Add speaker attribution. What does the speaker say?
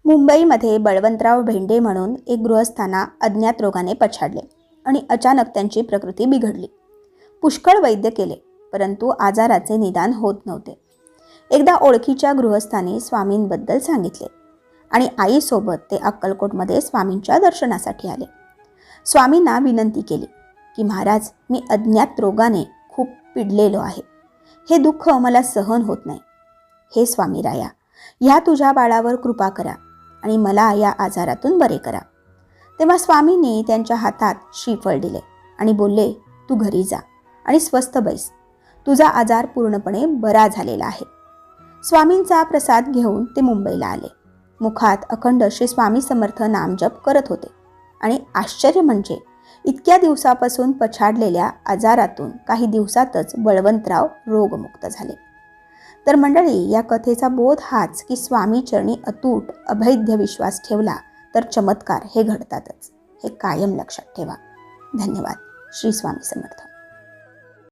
Speaker 1: मुंबईमध्ये बळवंतराव भेंडे म्हणून एक गृहस्थांना अज्ञात रोगाने पछाडले आणि अचानक त्यांची प्रकृती बिघडली. पुष्कळ वैद्य केले, परंतु आजाराचे निदान होत नव्हते. एकदा ओळखीच्या गृहस्थांनी स्वामींबद्दल सांगितले आणि आईसोबत ते अक्कलकोटमध्ये स्वामींच्या दर्शनासाठी आले. स्वामींना विनंती केली की महाराज, मी अज्ञात रोगाने खूप पिडलेलो आहे. हे दुःख मला सहन होत नाही. हे स्वामी राया, ह्या तुझ्या बाळावर कृपा करा आणि मला या आजारातून बरे करा. तेव्हा स्वामींनी त्यांच्या हातात श्रीफळ दिले आणि बोलले, तू घरी जा आणि स्वस्थ बैस. तुझा आजार पूर्णपणे बरा झालेला आहे. स्वामींचा प्रसाद घेऊन ते मुंबईला आले. मुखात अखंड श्री स्वामी समर्थ नामजप करत होते आणि आश्चर्य म्हणजे इतक्या दिवसापासून पछाडलेल्या आजारातून काही दिवसातच बळवंतराव रोगमुक्त झाले. तर मंडळी, या कथेचा बोध हाच की स्वामी चरणी अतूट अभेद्य विश्वास ठेवला तर चमत्कार हे घडतातच. हे कायम लक्षात ठेवा. धन्यवाद. श्री स्वामी समर्थ.